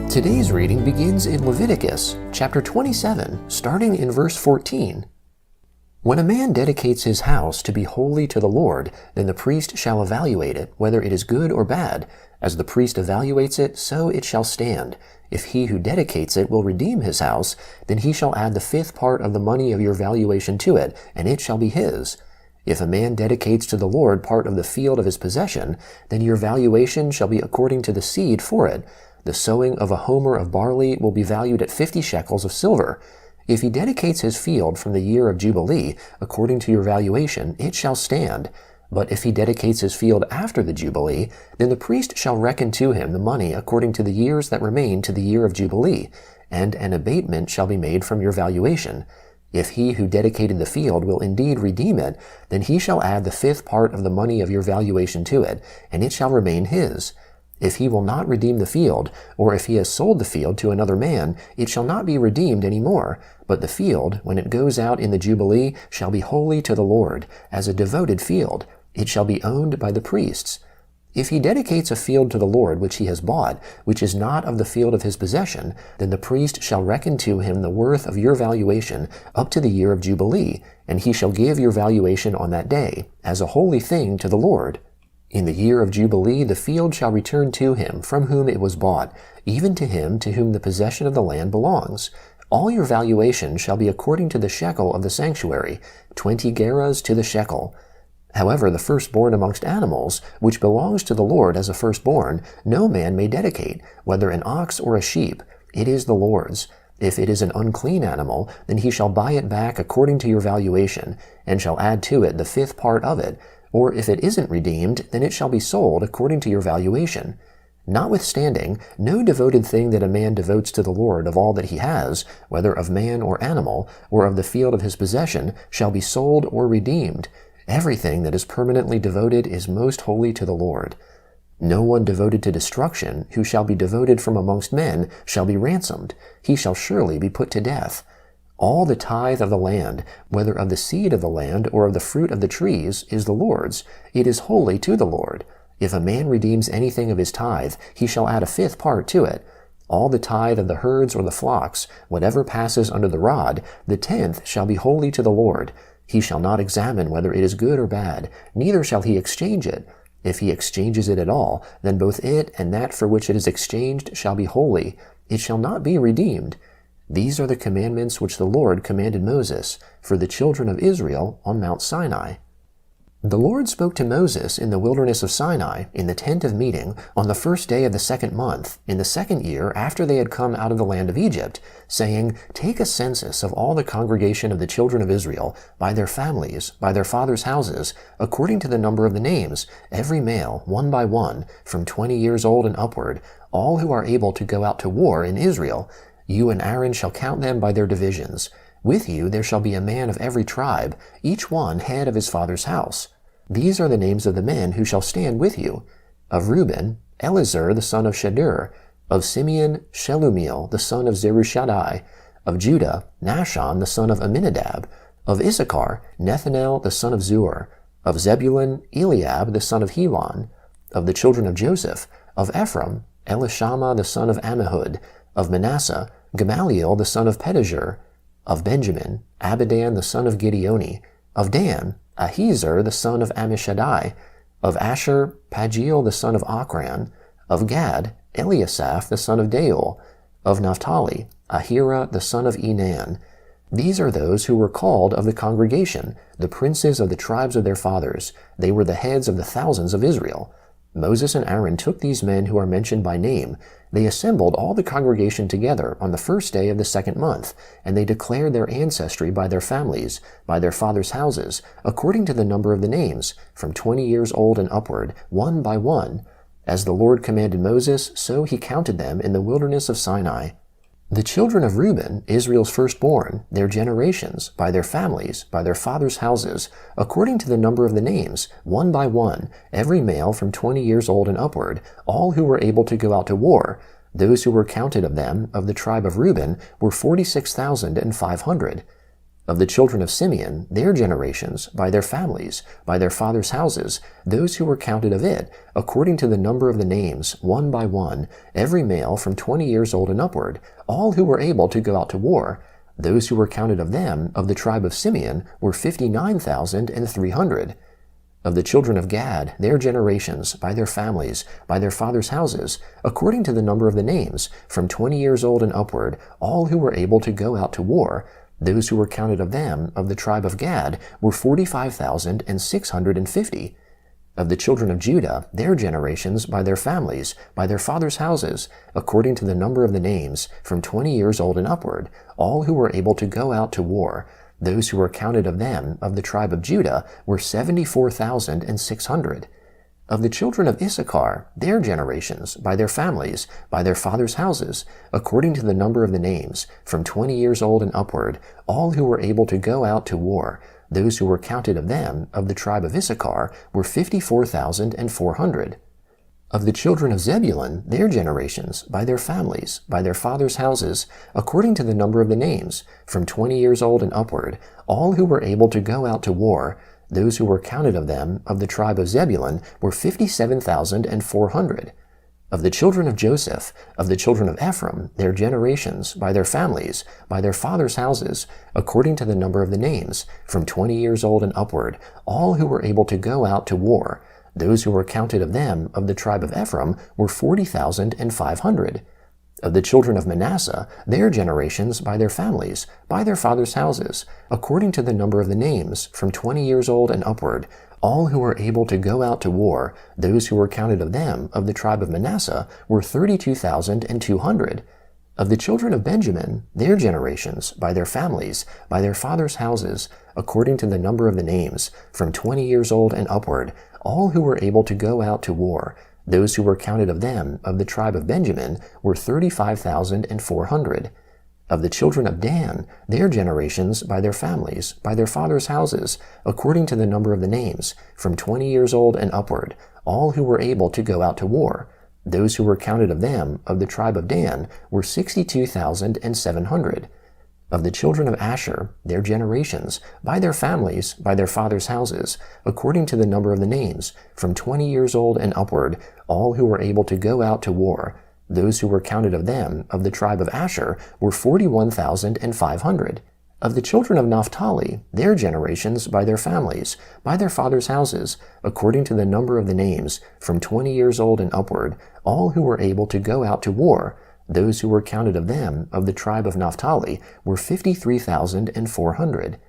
Today's reading begins in Leviticus, chapter 27, starting in verse 14. When a man dedicates his house to be holy to the Lord, then the priest shall evaluate it, whether it is good or bad. As the priest evaluates it, so it shall stand. If he who dedicates it will redeem his house, then he shall add the fifth part of the money of your valuation to it, and it shall be his. If a man dedicates to the Lord part of the field of his possession, then your valuation shall be according to the seed for it. The sowing of a homer of barley will be valued at 50 shekels of silver. If he dedicates his field from the year of Jubilee, according to your valuation, it shall stand. But if he dedicates his field after the Jubilee, then the priest shall reckon to him the money according to the years that remain to the year of Jubilee, and an abatement shall be made from your valuation. If he who dedicated the field will indeed redeem it, then he shall add the fifth part of the money of your valuation to it, and it shall remain his. If he will not redeem the field, or if he has sold the field to another man, it shall not be redeemed any more, but the field, when it goes out in the Jubilee, shall be holy to the Lord, as a devoted field. It shall be owned by the priests. If he dedicates a field to the Lord which he has bought, which is not of the field of his possession, then the priest shall reckon to him the worth of your valuation up to the year of Jubilee, and he shall give your valuation on that day, as a holy thing to the Lord. In the year of Jubilee the field shall return to him from whom it was bought, even to him to whom the possession of the land belongs. All your valuation shall be according to the shekel of the sanctuary, 20 gerahs to the shekel. However, the firstborn amongst animals, which belongs to the Lord as a firstborn, no man may dedicate, whether an ox or a sheep. It is the Lord's. If it is an unclean animal, then he shall buy it back according to your valuation, and shall add to it the fifth part of it. Or if it isn't redeemed, then it shall be sold according to your valuation. Notwithstanding, no devoted thing that a man devotes to the Lord of all that he has, whether of man or animal, or of the field of his possession, shall be sold or redeemed. Everything that is permanently devoted is most holy to the Lord. No one devoted to destruction, who shall be devoted from amongst men, shall be ransomed. He shall surely be put to death. All the tithe of the land, whether of the seed of the land or of the fruit of the trees, is the Lord's. It is holy to the Lord. If a man redeems anything of his tithe, he shall add a fifth part to it. All the tithe of the herds or the flocks, whatever passes under the rod, the tenth shall be holy to the Lord. He shall not examine whether it is good or bad, neither shall he exchange it. If he exchanges it at all, then both it and that for which it is exchanged shall be holy. It shall not be redeemed. These are the commandments which the Lord commanded Moses for the children of Israel on Mount Sinai. The Lord spoke to Moses in the wilderness of Sinai, in the tent of meeting, on the first day of the second month, in the second year after they had come out of the land of Egypt, saying, Take a census of all the congregation of the children of Israel, by their families, by their fathers' houses, according to the number of the names, every male, one by one, from 20 years old and upward, all who are able to go out to war in Israel. You and Aaron shall count them by their divisions. With you there shall be a man of every tribe, each one head of his father's house. These are the names of the men who shall stand with you. Of Reuben, Elizur the son of Shadur. Of Simeon, Shelumiel the son of Zerushadai. Of Judah, Nashon the son of Amminadab. Of Issachar, Nethanel the son of Zur. Of Zebulun, Eliab the son of Helon. Of the children of Joseph, of Ephraim, Elishama the son of Ammihud. Of Manasseh, Gamaliel the son of Pedahzur. Of Benjamin, Abidan the son of Gideoni. Of Dan, Ahiezer the son of Ammishaddai. Of Asher, Pagiel the son of Ochran. Of Gad, Eliasaph the son of Deuel. Of Naphtali, Ahira the son of Enan. These are those who were called of the congregation, the princes of the tribes of their fathers. They were the heads of the thousands of Israel. Moses and Aaron took these men who are mentioned by name. They assembled all the congregation together on the first day of the second month, and they declared their ancestry by their families, by their fathers' houses, according to the number of the names, from 20 years old and upward, one by one. As the Lord commanded Moses, so he counted them in the wilderness of Sinai. The children of Reuben, Israel's firstborn, their generations, by their families, by their fathers' houses, according to the number of the names, one by one, every male from 20 years old and upward, all who were able to go out to war. Those who were counted of them, of the tribe of Reuben, were 46,500. Of the children of Simeon, their generations, by their families, by their fathers' houses, those who were counted of it, according to the number of the names, one by one, every male from 20 years old and upward, all who were able to go out to war. Those who were counted of them, of the tribe of Simeon, were 59,300. Of the children of Gad, their generations, by their families, by their fathers' houses, according to the number of the names, from 20 years old and upward, all who were able to go out to war. Those who were counted of them, of the tribe of Gad, were 45,650. Of the children of Judah, their generations, by their families, by their fathers' houses, according to the number of the names, from 20 years old and upward, all who were able to go out to war. Those who were counted of them, of the tribe of Judah, were 74,600. Of the children of Issachar, their generations, by their families, by their fathers' houses, according to the number of the names, from 20 years old and upward, all who were able to go out to war. Those who were counted of them, of the tribe of Issachar, were 54,400. Of the children of Zebulun, their generations, by their families, by their fathers' houses, according to the number of the names, from 20 years old and upward, all who were able to go out to war. Those who were counted of them, of the tribe of Zebulun, were 57,400. Of the children of Joseph, of the children of Ephraim, their generations, by their families, by their fathers' houses, according to the number of the names, from 20 years old and upward, all who were able to go out to war. Those who were counted of them, of the tribe of Ephraim, were 40,500. Of the children of Manasseh, their generations, by their families, by their fathers' houses, according to the number of the names, from 20 years old and upward, all who were able to go out to war. Those who were counted of them, of the tribe of Manasseh, were 32,200. Of the children of Benjamin, their generations, by their families, by their fathers' houses, according to the number of the names, from 20 years old and upward, all who were able to go out to war. Those who were counted of them, of the tribe of Benjamin, were 35,400. Of the children of Dan, their generations, by their families, by their fathers' houses, according to the number of the names, from 20 years old and upward, all who were able to go out to war. Those who were counted of them, of the tribe of Dan, were 62,700. Of the children of Asher, their generations, by their families, by their fathers' houses, according to the number of the names, from 20 years old and upward, all who were able to go out to war. Those who were counted of them, of the tribe of Asher, were 41,500. Of the children of Naphtali, their generations, by their families, by their fathers' houses, according to the number of the names, from 20 years old and upward, all who were able to go out to war. Those who were counted of them, of the tribe of Naphtali, were 53,400.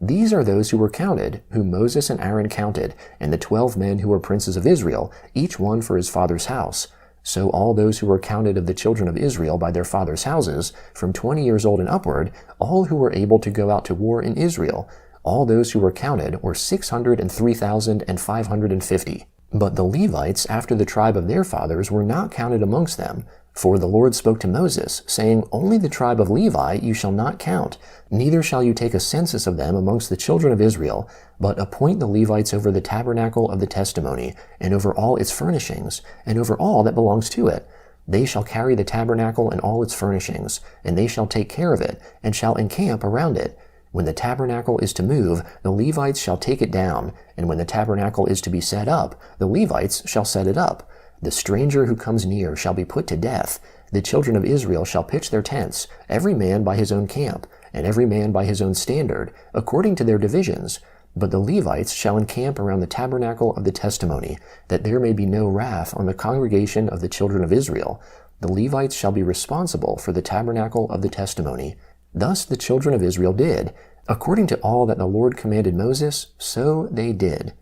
These are those who were counted, whom Moses and Aaron counted, and the 12 men who were princes of Israel, each one for his father's house. So all those who were counted of the children of Israel by their fathers' houses, from 20 years old and upward, all who were able to go out to war in Israel, all those who were counted were 603,550. But the Levites, after the tribe of their fathers, were not counted amongst them. For the Lord spoke to Moses, saying, Only the tribe of Levi you shall not count, neither shall you take a census of them amongst the children of Israel, but appoint the Levites over the tabernacle of the testimony, and over all its furnishings, and over all that belongs to it. They shall carry the tabernacle and all its furnishings, and they shall take care of it, and shall encamp around it. When the tabernacle is to move, the Levites shall take it down, and when the tabernacle is to be set up, the Levites shall set it up. The stranger who comes near shall be put to death. The children of Israel shall pitch their tents, every man by his own camp, and every man by his own standard, according to their divisions. But the Levites shall encamp around the tabernacle of the testimony, that there may be no wrath on the congregation of the children of Israel. The Levites shall be responsible for the tabernacle of the testimony. Thus the children of Israel did. According to all that the Lord commanded Moses, so they did.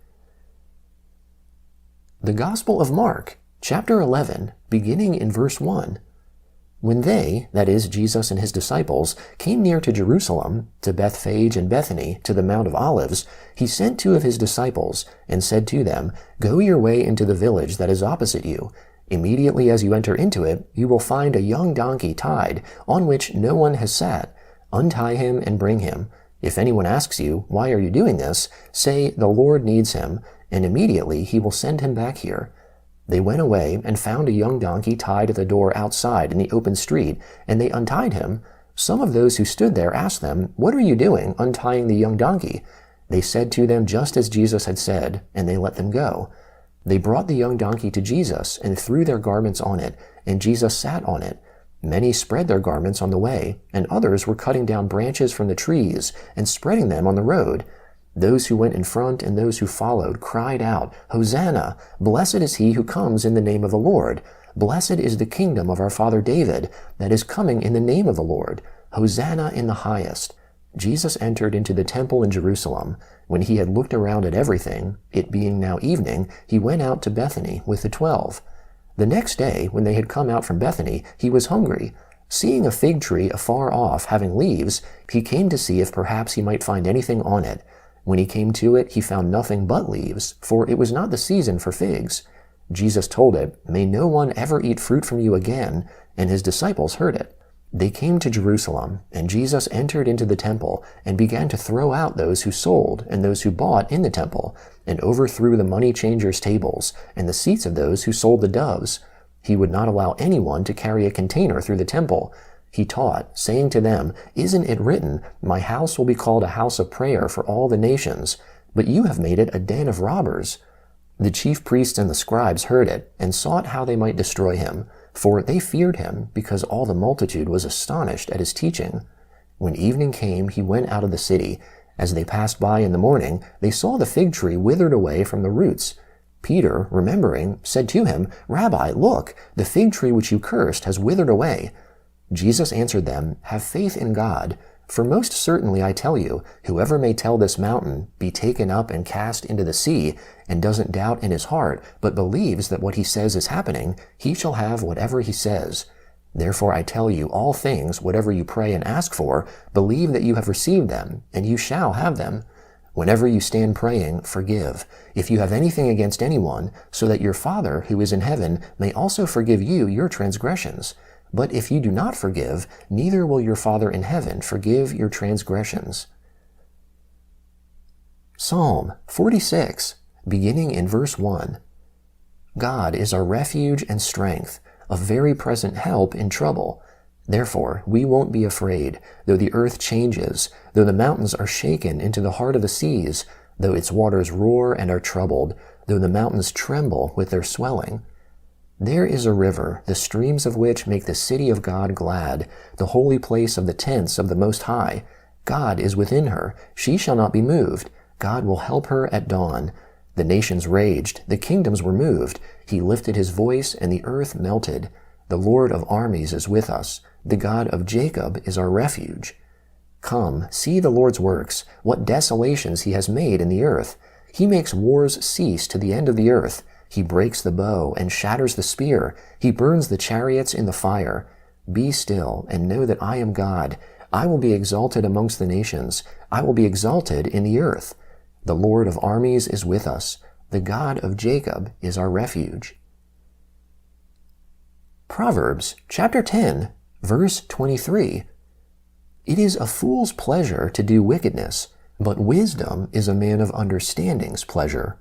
The Gospel of Mark, chapter 11, beginning in verse 1. When they, that is, Jesus and his disciples, came near to Jerusalem, to Bethphage and Bethany, to the Mount of Olives, he sent 2 of his disciples, and said to them, Go your way into the village that is opposite you, Immediately as you enter into it, you will find a young donkey tied, on which no one has sat. Untie him and bring him. If anyone asks you, 'Why are you doing this?' say, 'The Lord needs him,' and immediately he will send him back here." They went away and found a young donkey tied at the door outside in the open street, and they untied him. Some of those who stood there asked them, "What are you doing, untying the young donkey?" They said to them just as Jesus had said, and they let them go. They brought the young donkey to Jesus and threw their garments on it, and Jesus sat on it. Many spread their garments on the way, and others were cutting down branches from the trees and spreading them on the road. Those who went in front and those who followed cried out, "Hosanna! Blessed is he who comes in the name of the Lord. Blessed is the kingdom of our father David that is coming in the name of the Lord. Hosanna in the highest." Jesus entered into the temple in Jerusalem. When he had looked around at everything, it being now evening, he went out to Bethany with the 12. The next day, when they had come out from Bethany, he was hungry. Seeing a fig tree afar off having leaves, he came to see if perhaps he might find anything on it. When he came to it, he found nothing but leaves, for it was not the season for figs. Jesus told it, "May no one ever eat fruit from you again," and his disciples heard it. They came to Jerusalem, and Jesus entered into the temple and began to throw out those who sold and those who bought in the temple, and overthrew the money changers' tables and the seats of those who sold the doves. He would not allow anyone to carry a container through the temple. He taught, saying to them, "Isn't it written, 'My house will be called a house of prayer for all the nations'? But you have made it a den of robbers." The chief priests and the scribes heard it, and sought how they might destroy him, for they feared him, because all the multitude was astonished at his teaching. When evening came, he went out of the city. As they passed by in the morning, they saw the fig tree withered away from the roots. Peter, remembering, said to him, "Rabbi, look, the fig tree which you cursed has withered away." Jesus answered them, "Have faith in God. For most certainly I tell you, whoever may tell this mountain, 'Be taken up and cast into the sea,' and doesn't doubt in his heart, but believes that what he says is happening, he shall have whatever he says. Therefore I tell you, all things, whatever you pray and ask for, believe that you have received them, and you shall have them. Whenever you stand praying, forgive, if you have anything against anyone, so that your Father who is in heaven may also forgive you your transgressions. But if you do not forgive, neither will your Father in heaven forgive your transgressions." Psalm 46, beginning in verse 1. God is our refuge and strength, a very present help in trouble. Therefore we won't be afraid, though the earth changes, though the mountains are shaken into the heart of the seas, though its waters roar and are troubled, though the mountains tremble with their swelling. There is a river, the streams of which make the city of God glad, the holy place of the tents of the Most High. God is within her, she shall not be moved. God will help her at dawn. The nations raged, the kingdoms were moved. He lifted his voice, and the earth melted. The Lord of armies is with us. The God of Jacob is our refuge. Come, see the Lord's works, what desolations he has made in the earth. He makes wars cease to the end of the earth. He breaks the bow and shatters the spear. He burns the chariots in the fire. Be still and know that I am God. I will be exalted amongst the nations. I will be exalted in the earth. The Lord of armies is with us. The God of Jacob is our refuge. Proverbs chapter 10, verse 23. It is a fool's pleasure to do wickedness, but wisdom is a man of understanding's pleasure.